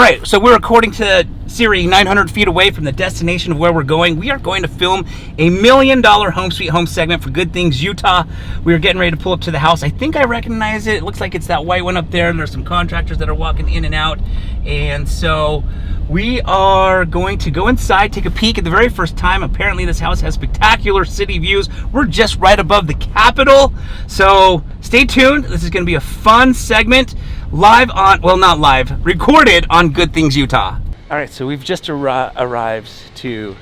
right, so we're according to Siri 900 feet away from the destination of where we're going. We are going to film a $1 million Home Sweet Home segment for Good Things Utah. We are getting ready to pull up to the house. I think I recognize it. It looks like it's that white one up there, and there's some contractors that are walking in and out. And so we are going to go inside, take a peek at the very first time. Apparently this house has spectacular city views. We're just right above the Capitol. So stay tuned. This is going to be a fun segment. Live on, well, not live, recorded on Good Things Utah. All right, so we've just arrived to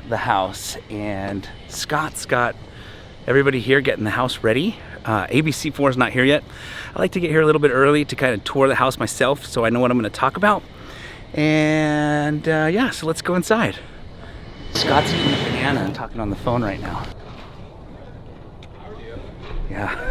the house, and Scott's got everybody here getting the house ready. ABC4 is not here yet. I like to get here a little bit early to kind of tour the house myself so I know what I'm going to talk about. And yeah, so let's go inside. Scott's eating a banana and talking on the phone right now. Yeah.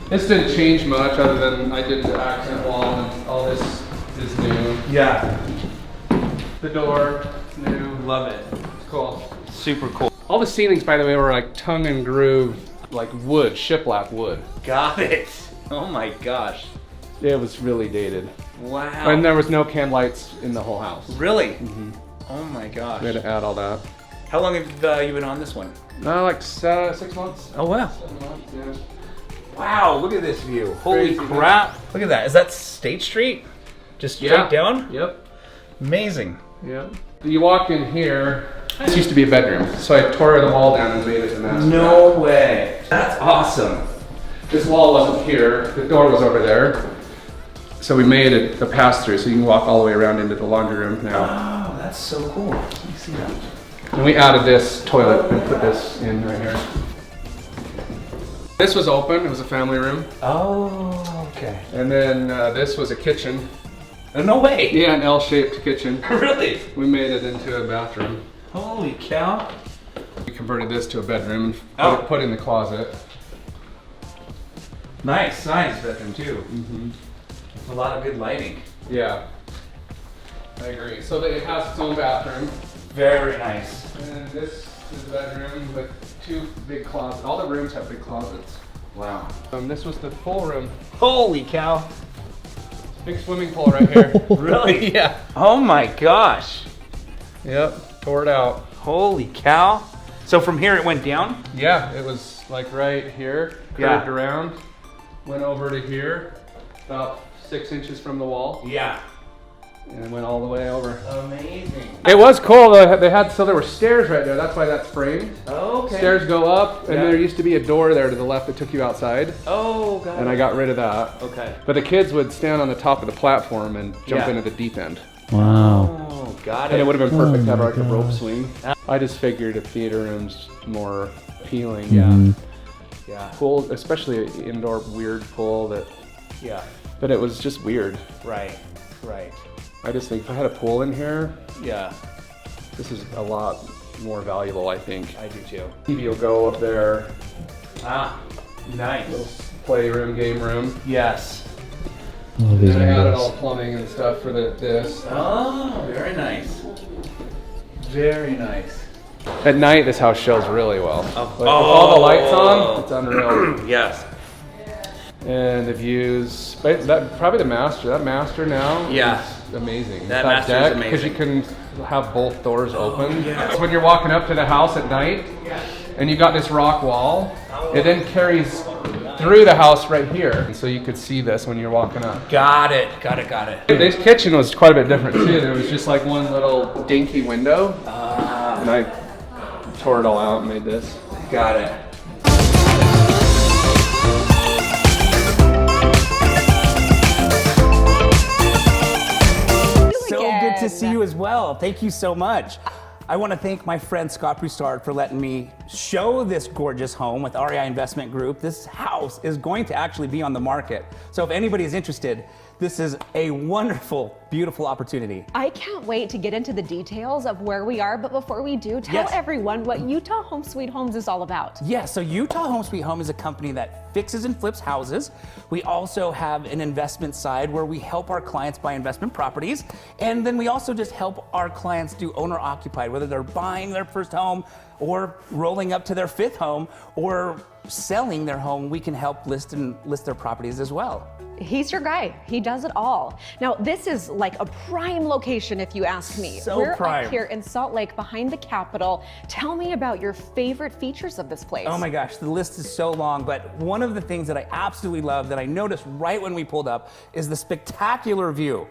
This didn't change much other than I did the accent wall and all this is new. Yeah. The door is new. Love it. It's cool. Super cool. All the ceilings, by the way, were like tongue and groove, like wood, shiplap wood. Got it. Oh my gosh. It was really dated. Wow. And there was no can lights in the whole house. Really? Mm-hmm. Oh my gosh. We had to add all that. How long have you been on this one? Like 6 months. Oh wow. 7 months, yeah. Wow, look at this view. Holy Crazy, crap. Man. Look at that. Is that State Street? Just straight down? Yep. Amazing. Yep. You walk in here, this used to be a bedroom. So I tore the wall down and made it a master No bath. way. That's awesome. This wall wasn't here, the door was over there. So we made it a pass-through so you can walk all the way around into the laundry room now. Oh, that's so cool. Let me see that. And we added this toilet and put this in right here. This was open, it was a family room. Oh, okay. And then this was a kitchen. No way. Yeah, an L-shaped kitchen. Really? We made it into a bathroom. Holy cow. We converted this to a bedroom and put in the closet. Nice size bedroom too. Mm-hmm. A lot of good lighting. Yeah, I agree. So it has its own bathroom. Very nice. And this is the bedroom with 2 big closets. All the rooms have big closets. Wow. This was the full room. Holy cow. Big swimming pool right here. Really? Yeah. Oh my gosh. Yep, tore it out. Holy cow. So from here it went down? Yeah, it was like right here, curved around, went over to here, about 6 inches from the wall. Yeah. And it went all the way over. Amazing. It was cool. They had, so there were stairs right there. That's why that's framed. Oh, okay. Stairs go up, and there used to be a door there to the left that took you outside. Oh, got it. And I got rid of that. Okay. But the kids would stand on the top of the platform and jump into the deep end. Wow. Oh, got it. And it would have been perfect to have like a rope swing. I just figured a theater room's more appealing. Yeah. Yeah. Pool, especially an indoor weird pool that. Yeah. But it was just weird. Right. Right. I just think if I had a pool in here, Yeah. this is a lot more valuable, I think. I do too. TV will go up there. Ah, nice. Little playroom, game room. Yes. Love these And I added all windows. plumbing and stuff for this. Oh, very nice. Very nice. At night, this house shows really well. Oh. Like, with all the lights on, it's unreal. Yes. And the views, probably the master. That master now is amazing. That master is Because you can have both doors open. yes. When you're walking up to the house at night, and you got this rock wall, it then carries through the house right here. And so you could see this when you're walking up. Got it. Got it. Got it. This kitchen was quite a bit different too. There was just like one little dinky window. And I tore it all out and made this. Got it. So good to see you as well. Thank you so much. I want to thank my friend Scott Broussard for letting me show this gorgeous home with REI Investment Group. This house is going to actually be on the market. So if anybody is interested, This is a wonderful, beautiful opportunity. I can't wait to get into the details of where we are, but before we do, tell Yes. everyone what Utah Home Sweet Homes is all about. Yeah, so Utah Home Sweet Home is a company that fixes and flips houses. We also have an investment side where we help our clients buy investment properties. And then we also just help our clients do owner occupied, whether they're buying their first home or rolling up to their fifth home or selling their home. We can help list their properties as well. He's your guy. He does it all. Now, this is like a prime location, if you ask me. So We're prime. up here in Salt Lake behind the Capitol. Tell me about your favorite features of this place. Oh my gosh, the list is so long, but one of the things that I absolutely love that I noticed right when we pulled up is the spectacular view.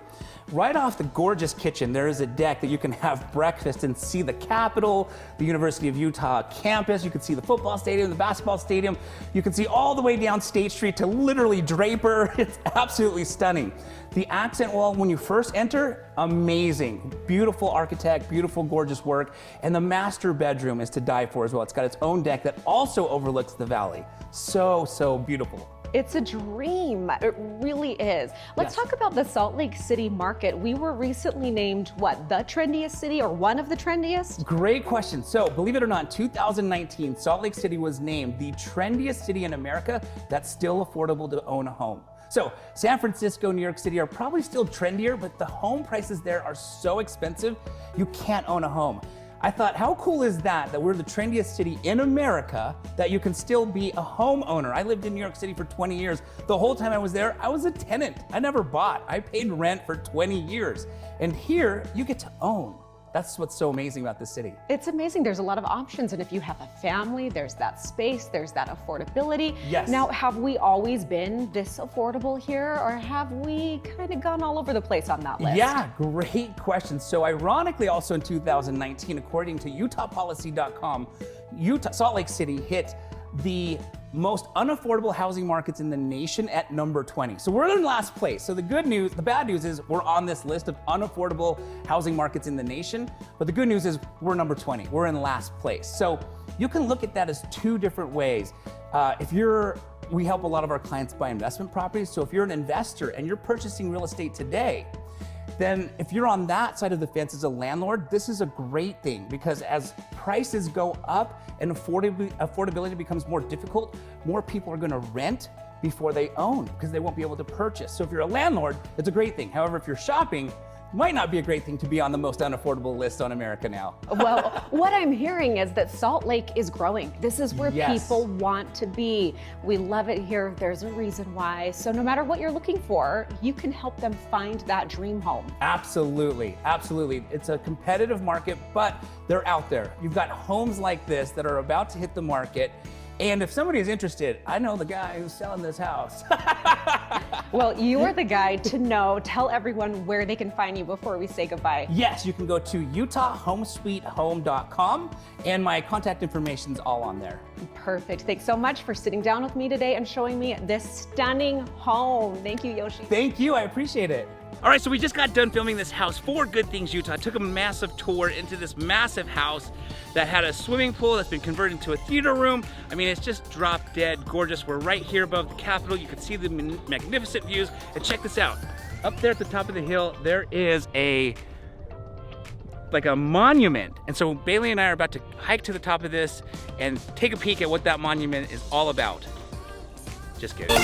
Right off the gorgeous kitchen, there is a deck that you can have breakfast and see the Capitol, the University of Utah campus. You can see the football stadium, the basketball stadium. You can see all the way down State Street to literally Draper. It's absolutely stunning. The accent wall, when you first enter, amazing. Beautiful architect, beautiful, gorgeous work. And the master bedroom is to die for as well. It's got its own deck that also overlooks the valley. So, so beautiful. It's a dream. It really is. Let's Yes. talk about the Salt Lake City market. We were recently named, what, the trendiest city or one of the trendiest? Great question. So, believe it or not, in 2019, Salt Lake City was named the trendiest city in America that's still affordable to own a home. So, San Francisco, New York City are probably still trendier, but the home prices there are so expensive, you can't own a home. I thought, how cool is that we're the trendiest city in America, that you can still be a homeowner. I lived in New York City for 20 years. The whole time I was there, I was a tenant. I never bought. I paid rent for 20 years. And here, you get to own. That's what's so amazing about this city. It's amazing. There's a lot of options. And if you have a family, there's that space, there's that affordability. Yes. Now, have we always been this affordable here, or have we kind of gone all over the place on that list? Yeah, great question. So ironically, also in 2019, according to UtahPolicy.com, Salt Lake City hit the most unaffordable housing markets in the nation at number 20. So we're in last place. So the bad news is we're on this list of unaffordable housing markets in the nation, but the good news is we're number 20. We're in last place. So you can look at that as two different ways. We help a lot of our clients buy investment properties. So if you're an investor and you're purchasing real estate today, then if you're on that side of the fence as a landlord, this is a great thing, because as prices go up and affordability becomes more difficult, more people are gonna rent before they own because they won't be able to purchase. So if you're a landlord, it's a great thing. However, if you're shopping, it might not be a great thing to be on the most unaffordable list on America now. Well, what I'm hearing is that Salt Lake is growing. This is where Yes. people want to be. We love it here. There's a reason why. So no matter what you're looking for, you can help them find that dream home. Absolutely, absolutely. It's a competitive market, but they're out there. You've got homes like this that are about to hit the market. And if somebody is interested, I know the guy who's selling this house. Well, you are the guy to know. Tell everyone where they can find you before we say goodbye. Yes, you can go to UtahHomesweetHome.com, and my contact information's all on there. Perfect. Thanks so much for sitting down with me today and showing me this stunning home. Thank you, Yoshi. Thank you, I appreciate it. All right, so we just got done filming this house for Good Things Utah. Took a massive tour into this massive house that had a swimming pool that's been converted into a theater room. I mean, it's just drop dead gorgeous. We're right here above the Capitol. You can see the magnificent views. And check this out. Up there at the top of the hill, there is like a monument. And so Bailey and I are about to hike to the top of this and take a peek at what that monument is all about. Just kidding.